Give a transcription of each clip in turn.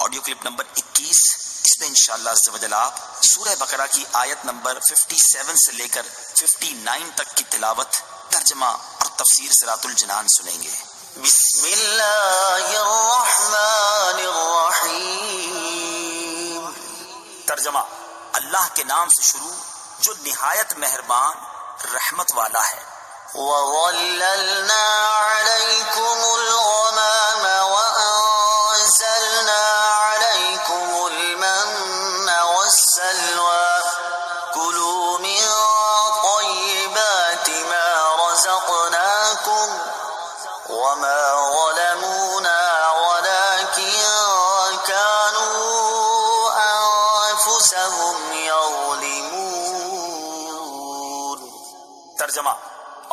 Audio clip number 21. اس میں انشاءاللہ عز و جل آپ سورہ بقرہ کی آیت نمبر 57 سے لے کر 59 تک کی تلاوت، ترجمہ اور تفسیر صراط الجنان سنیں گے. بسم اللہ الرحمن الرحیم. ترجمہ: اللہ کے نام سے شروع جو نہایت مہربان رحمت والا ہے. وَظَلَّلْنَا عَلَيْكُمُ الْغَمَامَ وَأَنزَلْنَا عَلَيْكُمُ الْمَنَّ وَالسَّلْوَىٰ كُلُوا مِن طَيِّبَاتِ مَا رَزَقْنَاكُمْ وَمَا ظَلَمُونَا وَلَٰكِن كَانُوا أَنفُسَهُمْ يَظْلِمُونَ. ترجمہ: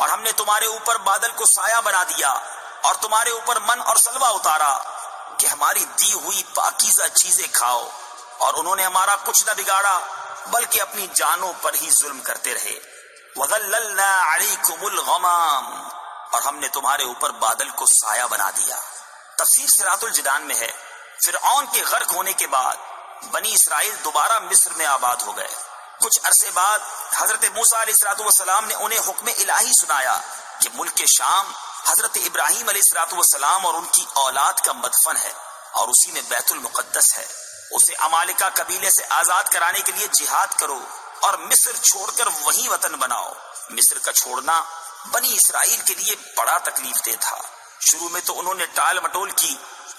اور ہم نے تمہارے اوپر بادل کو سایہ بنا دیا اور تمہارے اوپر من اور سلوہ اتارا کہ ہماری دی ہوئی پاکیزہ چیزیں کھاؤ، اور انہوں نے ہمارا کچھ نہ بگاڑا بلکہ اپنی جانوں پر ہی ظلم کرتے رہے. وَظَلَّلْنَا عَلَيْكُمُ الْغَمَامَ، اور ہم نے تمہارے اوپر بادل کو سایہ بنا دیا. تفسیر صراط الجنان میں ہے فرعون کے غرق ہونے کے بعد بنی اسرائیل دوبارہ مصر میں آباد ہو گئے. کچھ عرصے بعد حضرت موسیٰ علیہ السلام نے انہیں حکم الہی سنایا کہ ملک شام حضرت ابراہیم علیہ السلام اور ان کی اولاد کا مدفن ہے اور اسی میں بیت المقدس ہے. اسے عمالقہ قبیلے سے آزاد کرانے کے لیے جہاد کرو اور مصر چھوڑ کر وہیں وطن بناؤ. مصر کا چھوڑنا بنی اسرائیل کے لیے بڑا تکلیف دہ تھا. شروع میں تو انہوں نے ٹال مٹول کی،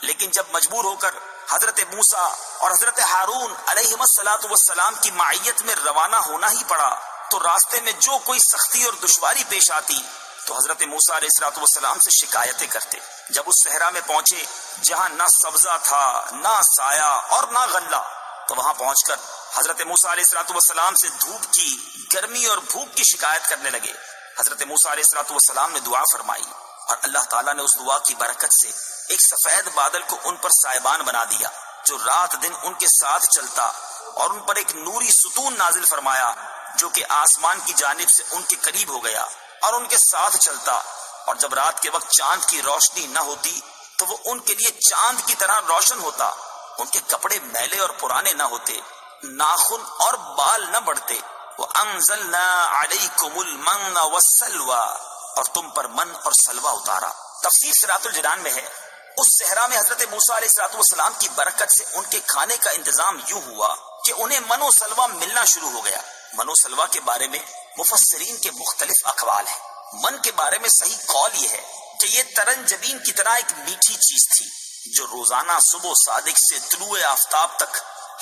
لیکن جب مجبور ہو کر حضرت موسیٰ اور حضرت ہارون علیہم السلام کی معیت میں روانہ ہونا ہی پڑا تو راستے میں جو کوئی سختی اور دشواری پیش آتی تو حضرت موسیٰ علیہ السلام سے شکایتیں کرتے. جب اس صحرا میں پہنچے جہاں نہ سبزہ تھا نہ سایہ اور نہ غلہ، تو وہاں پہنچ کر حضرت موسیٰ علیہ السلام سے دھوپ کی، گرمی اور بھوک کی شکایت کرنے لگے. حضرت موسیٰ علیہ السلام نے دعا فرمائی اور اللہ تعالیٰ نے اس دعا کی برکت سے ایک سفید بادل کو ان پر سائبان بنا دیا جو رات دن ان کے ساتھ چلتا، اور ان پر ایک نوری ستون نازل فرمایا جو کہ آسمان کی جانب سے ان کے قریب ہو گیا اور ان کے ساتھ چلتا. اور جب رات کے وقت چاند کی روشنی نہ ہوتی تو وہ ان کے لیے چاند کی طرح روشن ہوتا. ان کے کپڑے میلے اور پرانے نہ ہوتے، ناخن اور بال نہ بڑھتے. وَأَنزَلْنَا عَلَيْكُمُ الْمَنَّ وَالسَّلْوَىٰ، اور تم پر من اور سلوہ اتارا. تفسیر صراط الجنان میں ہے اس صحرا میں حضرت موسیٰ علیہ السلام کی برکت سے ان کے کھانے کا انتظام یوں ہوا کہ انہیں من و سلوہ ملنا شروع ہو گیا. من و سلوہ کے بارے میں مفسرین کے مختلف اقوال ہیں. من کے بارے میں صحیح قول یہ ہے کہ یہ ترنجبین کی طرح ایک میٹھی چیز تھی جو روزانہ صبح صادق سے طلوع آفتاب تک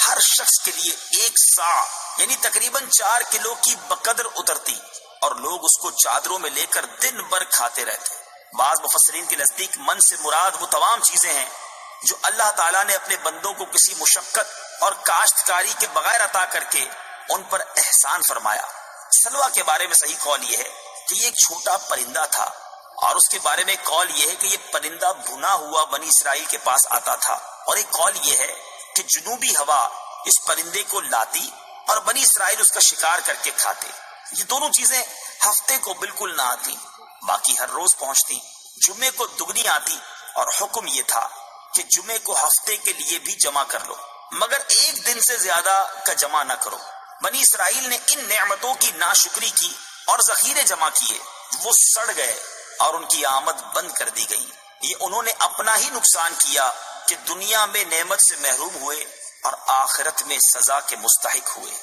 ہر شخص کے لیے 1 سا یعنی تقریباً 4 کلو کی بقدر اترتی اور لوگ اس کو چادروں میں لے کر دن بھر کھاتے رہتے. بعض مفسرین کے نزدیک من سے مراد وہ تمام چیزیں ہیں جو اللہ تعالیٰ نے اپنے بندوں کو کسی مشقت اور کاشتکاری کے بغیر عطا کر کے ان پر احسان فرمایا. سلوہ کے بارے میں صحیح قول یہ ہے کہ یہ ایک چھوٹا پرندہ تھا، اور اس کے بارے میں قول یہ ہے کہ یہ پرندہ بھنا ہوا بنی اسرائیل کے پاس آتا تھا، اور ایک قول یہ ہے کہ جنوبی ہوا اس پرندے کو لاتی اور بنی اسرائیل اس کا شکار کر کے کھاتے. یہ دونوں چیزیں ہفتے کو بالکل نہ آتی، باقی ہر روز پہنچتی. جمعے کو دگنی آتی اور حکم یہ تھا کہ جمعے کو ہفتے کے لیے بھی جمع کر لو، مگر 1 دن سے زیادہ کا جمع نہ کرو. بنی اسرائیل نے ان نعمتوں کی ناشکری کی اور ذخیرے جمع کیے، وہ سڑ گئے اور ان کی آمد بند کر دی گئی. یہ انہوں نے اپنا ہی نقصان کیا کہ دنیا میں نعمت سے محروم ہوئے اور آخرت میں سزا کے مستحق ہوئے.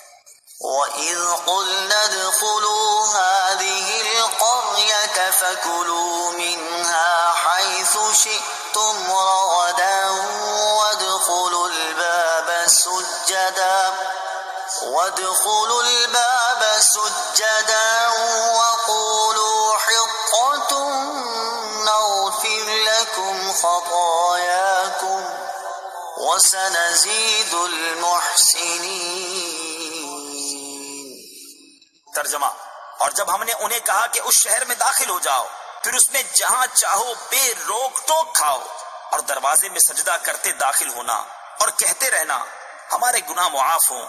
وَإِذْ قُلْنَا ادْخُلُوا هَٰذِهِ الْقَرْيَةَ فَكُلُوا مِنْهَا حَيْثُ شِئْتُمْ رَغَدًا وَادْخُلُوا الْبَابَ سُجَّدًا وَقُولُوا حِطَّةٌ نَغْفِرْ لَكُمْ خَطَايَاكُمْ وَسَنَزِيدُ الْمُحْسِنِينَ. ترجمہ: اور جب ہم نے انہیں کہا کہ اس شہر میں داخل ہو جاؤ، پھر اس میں جہاں چاہو بے روک ٹوک کھاؤ، اور دروازے میں سجدہ کرتے داخل ہونا اور کہتے رہنا ہمارے گناہ معاف ہوں،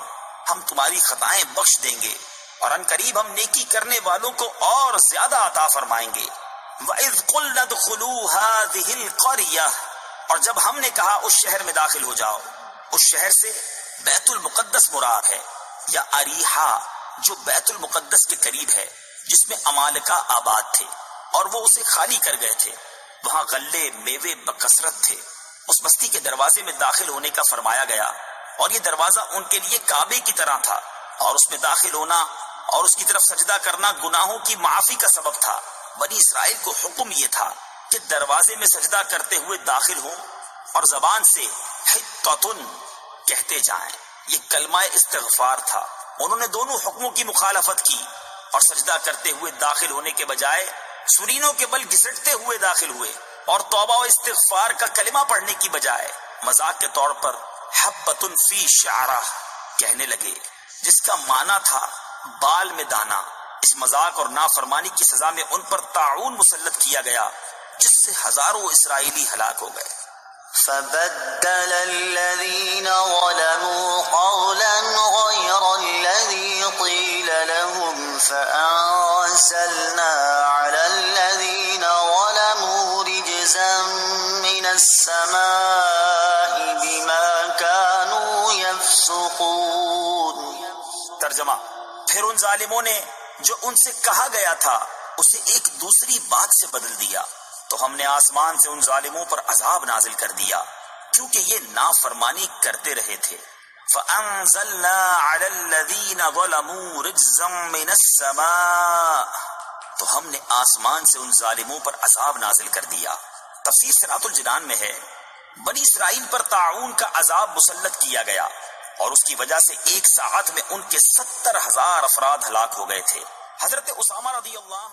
ہم تمہاری خطائیں بخش دیں گے، اور ان قریب ہم نیکی کرنے والوں کو اور زیادہ عطا فرمائیں گے. وَإِذْ قُلْنَا ادْخُلُوا هَٰذِهِ الْقَرْيَةَ، اور جب ہم نے کہا اس شہر میں داخل ہو جاؤ، اس شہر سے بیت المقدس مراد ہے، یا اریحا جو بیت المقدس کے قریب ہے، جس میں عمالقہ آباد تھے اور وہ اسے خالی کر گئے تھے۔ وہاں غلے میوے بکثرت تھے۔ اس بستی کے دروازے میں داخل ہونے کا فرمایا گیا، اور یہ دروازہ ان کے لیے کعبے کی طرح تھا، اور اس میں داخل ہونا اور اس کی طرف سجدہ کرنا گناہوں کی معافی کا سبب تھا۔ بنی اسرائیل کو حکم یہ تھا کہ دروازے میں سجدہ کرتے ہوئے داخل ہوں اور زبان سے حطۃ کہتے جائیں۔ یہ کلمہ استغفار تھا۔ انہوں نے دونوں حکموں کی مخالفت کی اور سجدہ کرتے ہوئے داخل ہونے کے بجائے سرینوں کے بل گھسٹتے ہوئے داخل ہوئے، اور توبہ و استغفار کا کلمہ پڑھنے کی بجائے مذاق کے طور پر حبۃ فی شعرہ کہنے لگے، جس کا معنی تھا بال میں دانا۔ اس مذاق اور نافرمانی کی سزا میں ان پر طاعون مسلط کیا گیا، جس سے ہزاروں اسرائیلی ہلاک ہو گئے۔ فبدل الذين ظلموا قولا غير الذي قيل لهم فأنزلنا على الذين ظلموا رجزا من السماء بما كانوا يفسقون۔ ترجمہ: پھر ان ظالموں نے جو ان سے کہا گیا تھا اسے ایک دوسری بات سے بدل دیا، تو ہم نے آسمان سے ان ظالموں پر عذاب نازل کر دیا کیونکہ یہ نافرمانی کرتے رہے تھے۔ فَأَنزَلْنَا عَلَى الَّذِينَ ظَلَمُوا رِجْزًا مِّنَ السَّمَاءِ، تو ہم نے آسمان سے ان ظالموں پر عذاب نازل کر دیا۔ تفسیر صراط الجنان میں ہے، بنی اسرائیل پر طاعون کا عذاب مسلط کیا گیا، اور اس کی وجہ سے ایک ساعت میں ان کے 70,000 افراد ہلاک ہو گئے تھے۔ حضرت اسامہ رضی اللہ